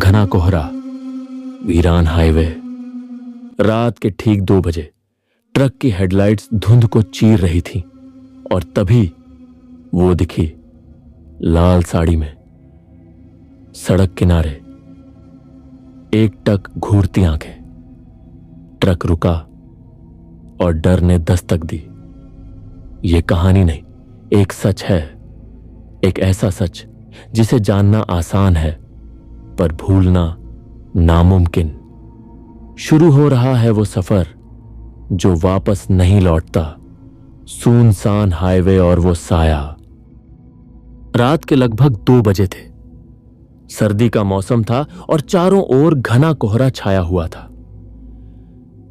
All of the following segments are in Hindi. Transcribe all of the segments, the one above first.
घना कोहरा, वीरान हाईवे। रात के ठीक 2 बजे ट्रक की हेडलाइट्स धुंध को चीर रही थीं और तभी वो दिखी, लाल साड़ी में, सड़क किनारे, एकटक घूरती आंखें। ट्रक रुका और डर ने दस्तक दी। ये कहानी नहीं, एक सच है, एक ऐसा सच जिसे जानना आसान है पर भूलना नामुमकिन। शुरू हो रहा है वो सफर जो वापस नहीं लौटता, सुनसान हाईवे और वो साया। रात के लगभग 2 बजे थे। सर्दी का मौसम था और चारों ओर घना कोहरा छाया हुआ था।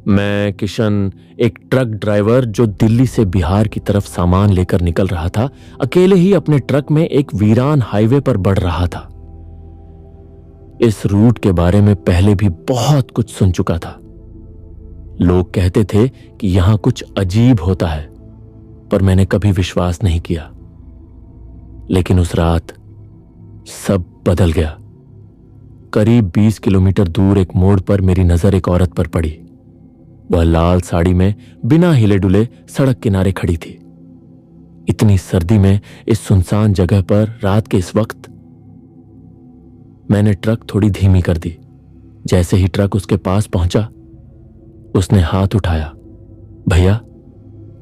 मैं, किशन, एक ट्रक ड्राइवर जो दिल्ली से बिहार की तरफ सामान लेकर निकल रहा था, अकेले ही अपने ट्रक में एक वीरान हाईवे पर बढ़ रहा था। इस रूट के बारे में पहले भी बहुत कुछ सुन चुका था। लोग कहते थे कि यहां कुछ अजीब होता है, पर मैंने कभी विश्वास नहीं किया। लेकिन उस रात सब बदल गया। करीब 20 किलोमीटर दूर एक मोड़ पर मेरी नजर एक औरत पर पड़ी। वह लाल साड़ी में बिना हिले डुले सड़क किनारे खड़ी थी। इतनी सर्दी में इस सुनसान जगह पर रात के इस वक्त। मैंने ट्रक थोड़ी धीमी कर दी। जैसे ही ट्रक उसके पास पहुंचा, उसने हाथ उठाया। भैया,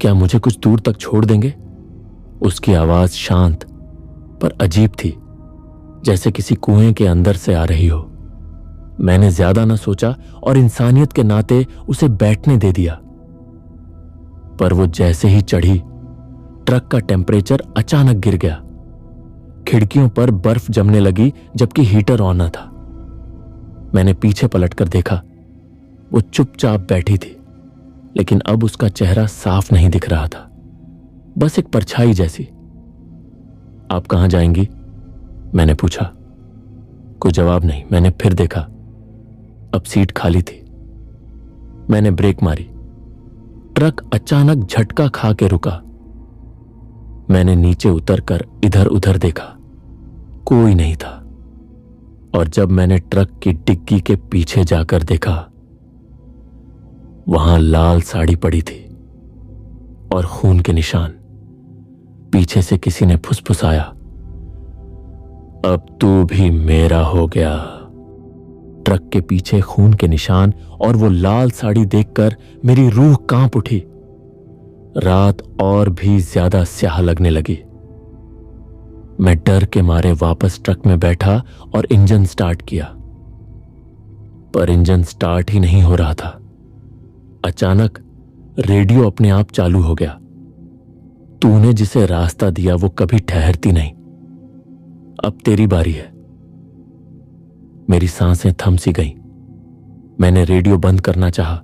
क्या मुझे कुछ दूर तक छोड़ देंगे? उसकी आवाज शांत पर अजीब थी, जैसे किसी कुएं के अंदर से आ रही हो। मैंने ज्यादा ना सोचा और इंसानियत के नाते उसे बैठने दे दिया। पर वो जैसे ही चढ़ी, ट्रक का टेम्परेचर अचानक गिर गया। खिड़कियों पर बर्फ जमने लगी जबकि हीटर ऑन न था। मैंने पीछे पलटकर देखा। वो चुपचाप बैठी थी, लेकिन अब उसका चेहरा साफ नहीं दिख रहा था, बस एक परछाई जैसी। आप कहां जाएंगी? मैंने पूछा। कोई जवाब नहीं। मैंने फिर देखा। अब सीट खाली थी। मैंने ब्रेक मारी। ट्रक अचानक झटका खा के रुका। मैंने नीचे उतरकर इधर उधर देखा। कोई नहीं था। और जब मैंने ट्रक की डिग्गी के पीछे जाकर देखा, वहां लाल साड़ी पड़ी थी और खून के निशान। पीछे से किसी ने फुसफुसाया, अब तू भी मेरा हो गया। ट्रक के पीछे खून के निशान और वो लाल साड़ी देखकर मेरी रूह कांप उठी। रात और भी ज्यादा स्याह लगने लगी। मैं डर के मारे वापस ट्रक में बैठा और इंजन स्टार्ट किया, पर इंजन स्टार्ट ही नहीं हो रहा था। अचानक रेडियो अपने आप चालू हो गया। तूने जिसे रास्ता दिया वो कभी ठहरती नहीं, अब तेरी बारी है। मेरी सांसें थम सी गईं। मैंने रेडियो बंद करना चाहा,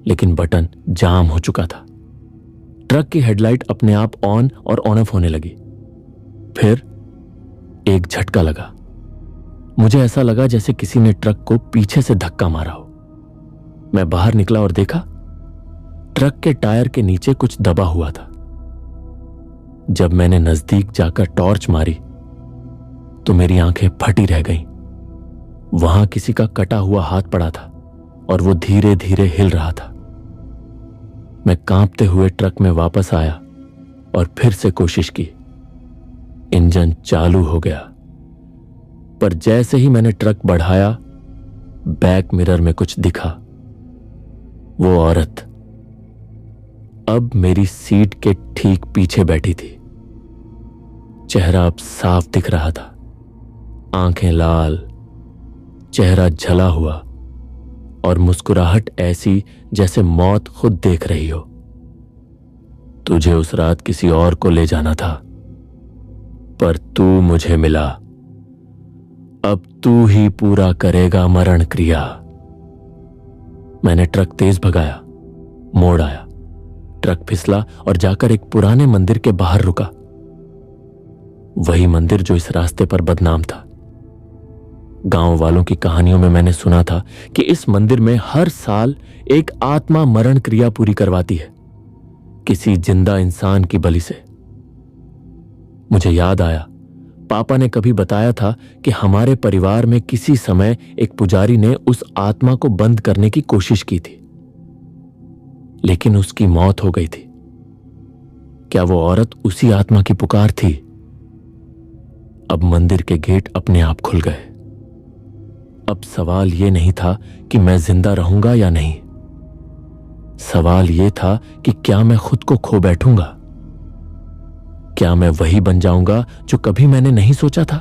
लेकिन बटन जाम हो चुका था। ट्रक की हेडलाइट अपने आप ऑन और ऑन ऑफ होने लगी। फिर एक झटका लगा। मुझे ऐसा लगा जैसे किसी ने ट्रक को पीछे से धक्का मारा हो। मैं बाहर निकला और देखा, ट्रक के टायर के नीचे कुछ दबा हुआ था। जब मैंने नजदीक जाकर टॉर्च मारी तो मेरी आंखें फटी रह गईं। वहां किसी का कटा हुआ हाथ पड़ा था और वो धीरे धीरे हिल रहा था। मैं कांपते हुए ट्रक में वापस आया और फिर से कोशिश की। इंजन चालू हो गया, पर जैसे ही मैंने ट्रक बढ़ाया, बैक मिरर में कुछ दिखा। वो औरत अब मेरी सीट के ठीक पीछे बैठी थी। चेहरा अब साफ दिख रहा था। आंखें लाल, चेहरा झला हुआ और मुस्कुराहट ऐसी जैसे मौत खुद देख रही हो। तुझे उस रात किसी और को ले जाना था, पर तू मुझे मिला। अब तू ही पूरा करेगा मरण क्रिया। मैंने ट्रक तेज भगाया। मोड़ आया। ट्रक फिसला और जाकर एक पुराने मंदिर के बाहर रुका। वही मंदिर जो इस रास्ते पर बदनाम था। गांव वालों की कहानियों में मैंने सुना था कि इस मंदिर में हर साल एक आत्मा मरण क्रिया पूरी करवाती है, किसी जिंदा इंसान की बलि से। मुझे याद आया, पापा ने कभी बताया था कि हमारे परिवार में किसी समय एक पुजारी ने उस आत्मा को बंद करने की कोशिश की थी, लेकिन उसकी मौत हो गई थी। क्या वो औरत उसी आत्मा की पुकार थी? अब मंदिर के गेट अपने आप खुल गए। अब सवाल यह नहीं था कि मैं जिंदा रहूंगा या नहीं। सवाल यह था कि क्या मैं खुद को खो बैठूंगा? क्या मैं वही बन जाऊंगा जो कभी मैंने नहीं सोचा था?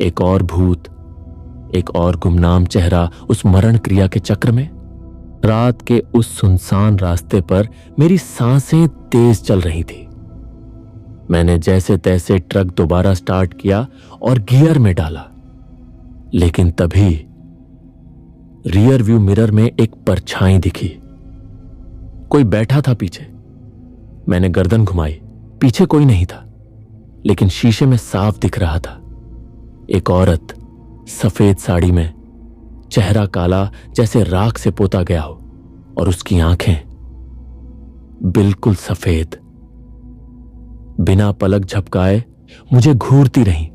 एक और भूत, एक और गुमनाम चेहरा उस मरण क्रिया के चक्र में। रात के उस सुनसान रास्ते पर मेरी सांसें तेज चल रही थी। मैंने जैसे तैसे ट्रक दोबारा स्टार्ट किया और गियर में डाला, लेकिन तभी रियर व्यू मिरर में एक परछाई दिखी। कोई बैठा था पीछे। मैंने गर्दन घुमाई, पीछे कोई नहीं था, लेकिन शीशे में साफ दिख रहा था। एक औरत सफेद साड़ी में, चेहरा काला जैसे राख से पोता गया हो, और उसकी आंखें बिल्कुल सफेद, बिना पलक झपकाए मुझे घूरती रहीं।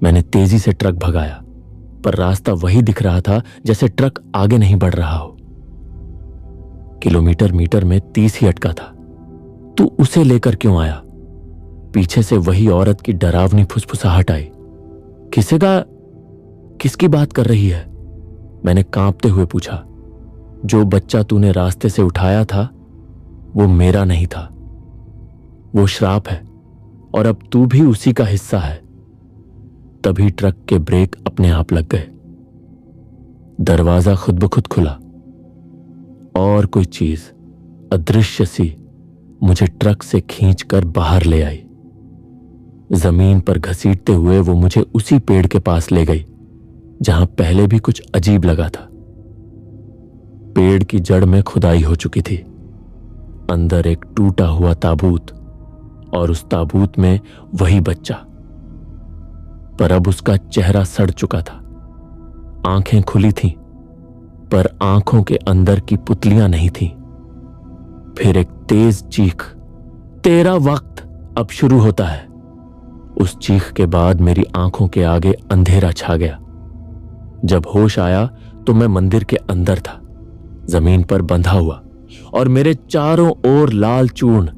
मैंने तेजी से ट्रक भगाया, पर रास्ता वही दिख रहा था जैसे ट्रक आगे नहीं बढ़ रहा हो। किलोमीटर मीटर में 30 ही अटका था। तू उसे लेकर क्यों आया? पीछे से वही औरत की डरावनी फुसफुसाहट आई। किसकी बात कर रही है? मैंने कांपते हुए पूछा। जो बच्चा तूने रास्ते से उठाया था वो मेरा नहीं था, वो श्राप है, और अब तू भी उसी का हिस्सा है। तभी ट्रक के ब्रेक अपने आप लग गए। दरवाजा खुद ब खुद खुला और कोई चीज अदृश्य सी मुझे ट्रक से खींचकर बाहर ले आई। जमीन पर घसीटते हुए वो मुझे उसी पेड़ के पास ले गई जहां पहले भी कुछ अजीब लगा था। पेड़ की जड़ में खुदाई हो चुकी थी। अंदर एक टूटा हुआ ताबूत, और उस ताबूत में वही बच्चा, पर अब उसका चेहरा सड़ चुका था। आंखें खुली थीं, पर आंखों के अंदर की पुतलियां नहीं थीं। फिर एक तेज चीख, तेरा वक्त अब शुरू होता है। उस चीख के बाद मेरी आंखों के आगे अंधेरा छा गया। जब होश आया तो मैं मंदिर के अंदर था, जमीन पर बंधा हुआ, और मेरे चारों ओर लाल चूर्ण,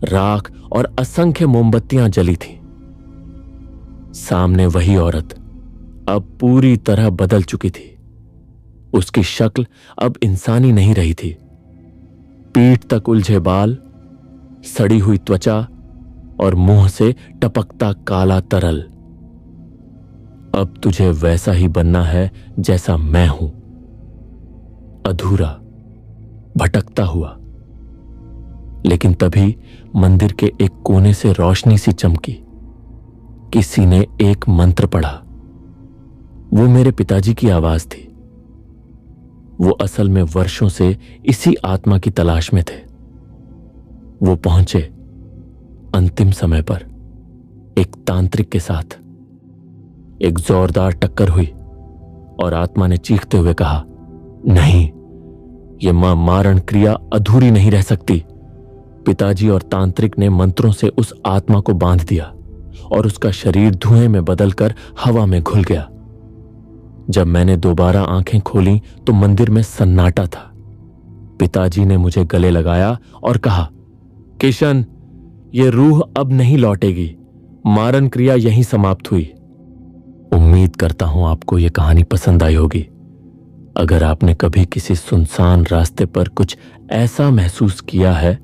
राख और असंख्य मोमबत्तियां जली थीं। सामने वही औरत अब पूरी तरह बदल चुकी थी। उसकी शक्ल अब इंसानी नहीं रही थी। पीठ तक उलझे बाल, सड़ी हुई त्वचा और मुंह से टपकता काला तरल। अब तुझे वैसा ही बनना है जैसा मैं हूं, अधूरा, भटकता हुआ। लेकिन तभी मंदिर के एक कोने से रोशनी सी चमकी। किसी ने एक मंत्र पढ़ा। वो मेरे पिताजी की आवाज थी। वो असल में वर्षों से इसी आत्मा की तलाश में थे। वो पहुंचे अंतिम समय पर एक तांत्रिक के साथ। एक जोरदार टक्कर हुई और आत्मा ने चीखते हुए कहा, नहीं, ये मारण क्रिया अधूरी नहीं रह सकती। पिताजी और तांत्रिक ने मंत्रों से उस आत्मा को बांध दिया और उसका शरीर धुएं में बदलकर हवा में घुल गया। जब मैंने दोबारा आंखें खोलीं तो मंदिर में सन्नाटा था। पिताजी ने मुझे गले लगाया और कहा, किशन, ये रूह अब नहीं लौटेगी। मारण क्रिया यहीं समाप्त हुई। उम्मीद करता हूं आपको ये कहानी पसंद आई होगी। अगर आपने कभी किसी सुनसान रास्ते पर कुछ ऐसा महसूस किया है,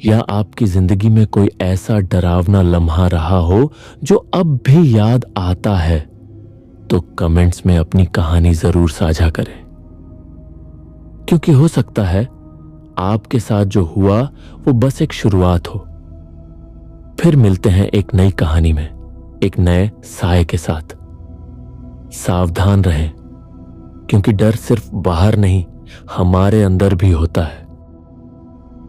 या आपकी जिंदगी में कोई ऐसा डरावना लम्हा रहा हो जो अब भी याद आता है, तो कमेंट्स में अपनी कहानी जरूर साझा करें, क्योंकि हो सकता है आपके साथ जो हुआ वो बस एक शुरुआत हो। फिर मिलते हैं एक नई कहानी में, एक नए साए के साथ। सावधान रहें, क्योंकि डर सिर्फ बाहर नहीं, हमारे अंदर भी होता है।